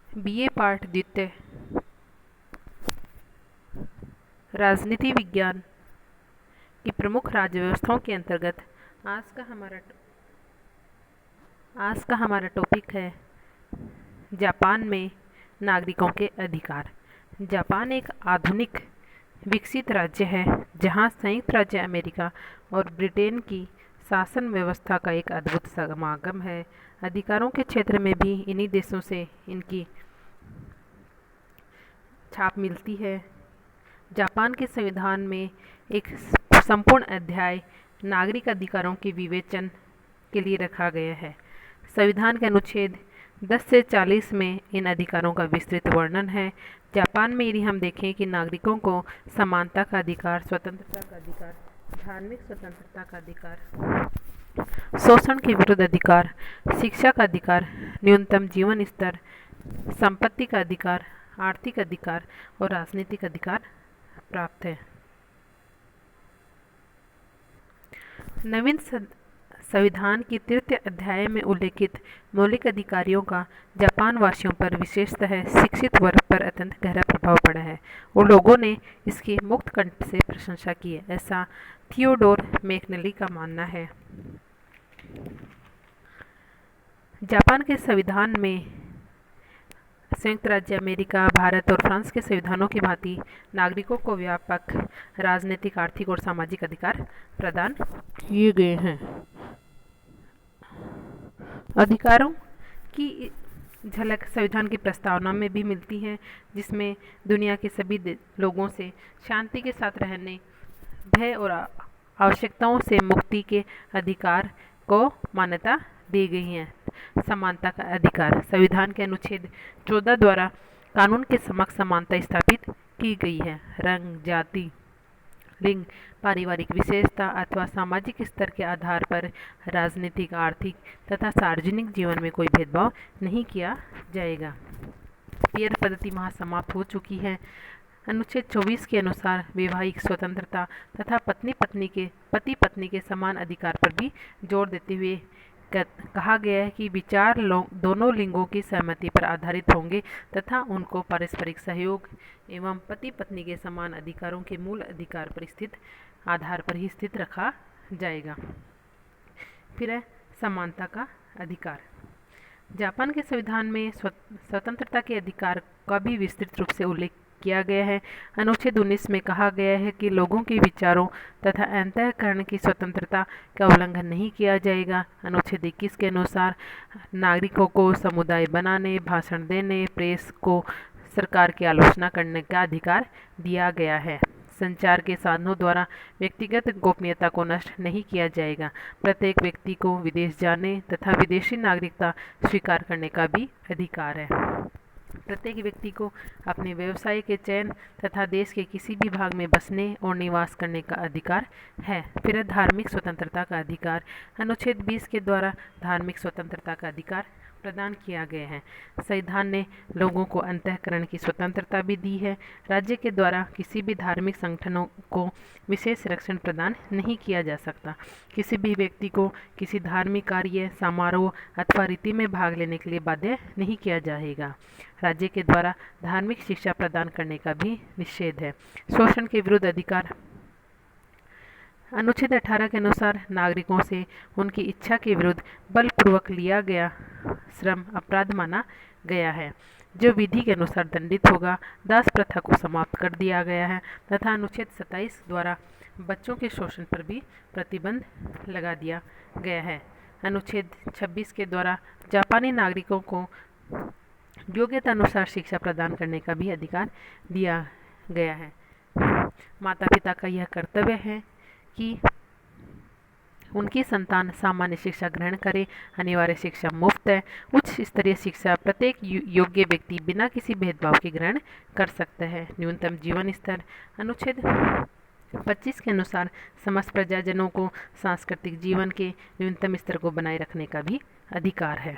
BA पाठ द्वितीय राजनीति विज्ञान की प्रमुख राज्य व्यवस्थाओं के अंतर्गत आज का हमारा आज का हमारा टॉपिक है जापान में नागरिकों के अधिकार। जापान एक आधुनिक विकसित राज्य है जहां संयुक्त राज्य अमेरिका और ब्रिटेन की शासन व्यवस्था का एक अद्भुत समागम है। अधिकारों के क्षेत्र में भी इन्हीं देशों से इनकी छाप मिलती है। जापान के संविधान में एक संपूर्ण अध्याय नागरिक अधिकारों के विवेचन के लिए रखा गया है। संविधान के अनुच्छेद 10 से 40 में इन अधिकारों का विस्तृत वर्णन है। जापान में यदि हम देखें कि नागरिकों को समानता का अधिकार, स्वतंत्रता का अधिकार, धार्मिक स्वतंत्रता का अधिकार, शोषण के विरुद्ध अधिकार, शिक्षा का अधिकार, न्यूनतम जीवन स्तर, संपत्ति का अधिकार, आर्थिक अधिकार और राजनीतिक अधिकार प्राप्त है। नवीन संविधान की तृतीय अध्याय में उल्लेखित मौलिक अधिकारियों का जापान वासियों पर, विशेषतः शिक्षित वर्ग पर अत्यंत गहरा प्रभाव पड़ा है और लोगों ने इसकी मुक्त कंठ से प्रशंसा की है, ऐसा थियोडोर मैकनेली का मानना है। जापान के संविधान में संयुक्त राज्य अमेरिका, भारत और फ्रांस के संविधानों की भांति नागरिकों को व्यापक राजनीतिक, आर्थिक और सामाजिक अधिकार प्रदान किए गए हैं। अधिकारों की झलक संविधान की प्रस्तावना में भी मिलती है, जिसमें दुनिया के सभी लोगों से शांति के साथ रहने, भय और आवश्यकताओं से मुक्ति के अधिकार को मान्यता दी गई है। समानता का अधिकार संविधान के अनुच्छेद 14 द्वारा कानून के समक्ष समानता स्थापित की गई है। रंग, जाति, लिंग, पारिवारिक विशेषता अथवा सामाजिक स्तर के आधार पर राजनीतिक, आर्थिक तथा सार्वजनिक जीवन में कोई भेदभाव नहीं किया जाएगा। पियर पद्धति वहाँ समाप्त हो चुकी है। अनुच्छेद 24 के अनुसार वैवाहिक स्वतंत्रता तथा पति पत्नी के समान अधिकार पर भी जोर देते हुए कहा गया है कि विचार दोनों लिंगों की सहमति पर आधारित होंगे तथा उनको पारस्परिक सहयोग एवं पति पत्नी के समान अधिकारों के मूल अधिकार पर स्थित आधार पर ही स्थित रखा जाएगा। फिर है समानता का अधिकार। जापान के संविधान में स्वतंत्रता के अधिकार का भी विस्तृत रूप से उल्लेख किया गया है। अनुच्छेद 19 में कहा गया है कि लोगों के विचारों तथा अंतःकरण की स्वतंत्रता का उल्लंघन नहीं किया जाएगा। अनुच्छेद 21 के अनुसार नागरिकों को समुदाय बनाने, भाषण देने, प्रेस को सरकार की आलोचना करने का अधिकार दिया गया है। संचार के साधनों द्वारा व्यक्तिगत गोपनीयता को नष्ट नहीं किया जाएगा। प्रत्येक व्यक्ति को विदेश जाने तथा विदेशी नागरिकता स्वीकार करने का भी अधिकार है। प्रत्येक व्यक्ति को अपने व्यवसाय के चयन तथा देश के किसी भी भाग में बसने और निवास करने का अधिकार है। फिर धार्मिक स्वतंत्रता का अधिकार। अनुच्छेद 20 के द्वारा धार्मिक स्वतंत्रता का अधिकार प्रदान किया गया है। संविधान ने लोगों को अंतःकरण की स्वतंत्रता भी दी है। राज्य के द्वारा किसी भी धार्मिक संगठनों को विशेष संरक्षण प्रदान नहीं किया जा सकता। किसी भी व्यक्ति को किसी धार्मिक कार्य, समारोह अथवा रीति में भाग लेने के लिए बाध्य नहीं किया जाएगा। राज्य के द्वारा धार्मिक शिक्षा प्रदान करने का भी निषेध है। शोषण के विरुद्ध अधिकार। अनुच्छेद 18 के अनुसार नागरिकों से उनकी इच्छा के विरुद्ध बलपूर्वक लिया गया श्रम अपराध माना गया है, जो विधि के अनुसार दंडित होगा। दास प्रथा को समाप्त कर दिया गया है तथा अनुच्छेद 27 द्वारा बच्चों के शोषण पर भी प्रतिबंध लगा दिया गया है। अनुच्छेद 26 के द्वारा जापानी नागरिकों को योग्यता अनुसार शिक्षा प्रदान करने का भी अधिकार दिया गया है। माता पिता का यह कर्तव्य है कि उनकी संतान सामान्य शिक्षा ग्रहण करे। अनिवार्य शिक्षा मुफ्त है। उच्च स्तरीय शिक्षा प्रत्येक योग्य व्यक्ति बिना किसी भेदभाव के ग्रहण कर सकता है। न्यूनतम जीवन स्तर। अनुच्छेद 25 के अनुसार समस्त प्रजाजनों को सांस्कृतिक जीवन के न्यूनतम स्तर को बनाए रखने का भी अधिकार है।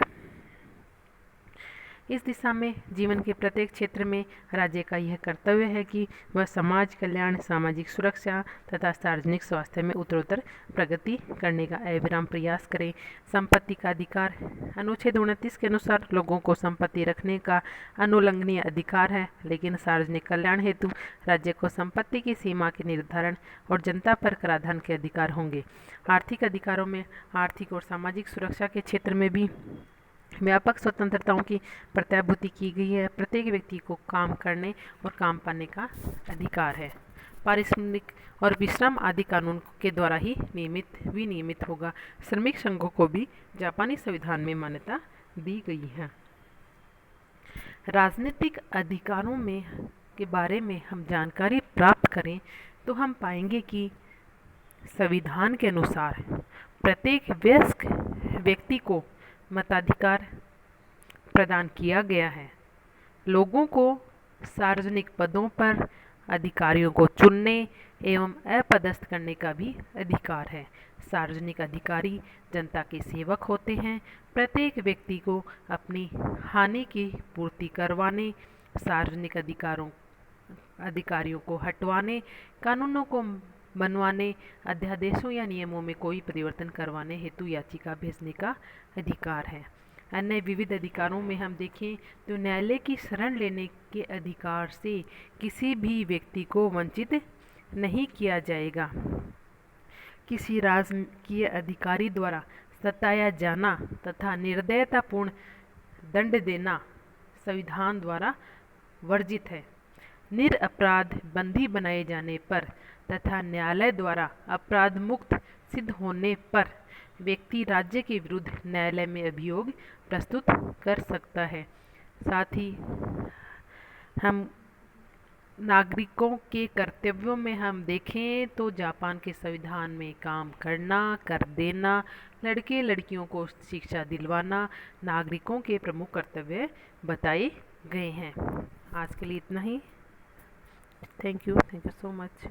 इस दिशा में जीवन के प्रत्येक क्षेत्र में राज्य का यह कर्तव्य है कि वह समाज कल्याण, सामाजिक सुरक्षा तथा सार्वजनिक स्वास्थ्य में उत्तरोत्तर प्रगति करने का अविराम प्रयास करे। संपत्ति का अधिकार। अनुच्छेद 29 के अनुसार लोगों को संपत्ति रखने का अनुल्लंघनीय अधिकार है, लेकिन सार्वजनिक कल्याण हेतु राज्य को संपत्ति की सीमा के निर्धारण और जनता पर कराधान के अधिकार होंगे। आर्थिक अधिकारों में आर्थिक और सामाजिक सुरक्षा के क्षेत्र में भी व्यापक स्वतंत्रताओं की प्रत्याभूति की गई है। प्रत्येक व्यक्ति को काम करने और काम पाने का अधिकार है। पारिश्रमिक और विश्राम आदि कानून के द्वारा ही विनियमित होगा। श्रमिक संघों को भी जापानी संविधान में मान्यता दी गई है। राजनीतिक अधिकारों में के बारे में हम जानकारी प्राप्त करें तो हम पाएंगे कि संविधान के अनुसार प्रत्येक वयस्क व्यक्ति को मताधिकार प्रदान किया गया है। लोगों को सार्वजनिक पदों पर अधिकारियों को चुनने एवं अपदस्थ करने का भी अधिकार है। सार्वजनिक अधिकारी जनता के सेवक होते हैं। प्रत्येक व्यक्ति को अपनी हानि की पूर्ति करवाने, सार्वजनिक अधिकारियों को हटवाने, कानूनों को बनवाने, अध्यादेशों या नियमों में कोई परिवर्तन करवाने हेतु याचिका भेजने का अधिकार है। अन्य विविध अधिकारों में हम देखें तो न्यायालय की शरण लेने के अधिकार से किसी भी व्यक्ति को वंचित नहीं किया जाएगा। किसी राजकीय अधिकारी द्वारा सताया जाना तथा निर्दयतापूर्ण दंड देना संविधान द्वारा वर्जित है। निरपराध बंदी बनाए जाने पर तथा न्यायालय द्वारा अपराध मुक्त सिद्ध होने पर व्यक्ति राज्य के विरुद्ध न्यायालय में अभियोग प्रस्तुत कर सकता है। साथ ही हम नागरिकों के कर्तव्यों में हम देखें तो जापान के संविधान में काम करना, कर देना, लड़के लड़कियों को शिक्षा दिलवाना नागरिकों के प्रमुख कर्तव्य बताए गए हैं। आज के लिए इतना ही। Thank you so much.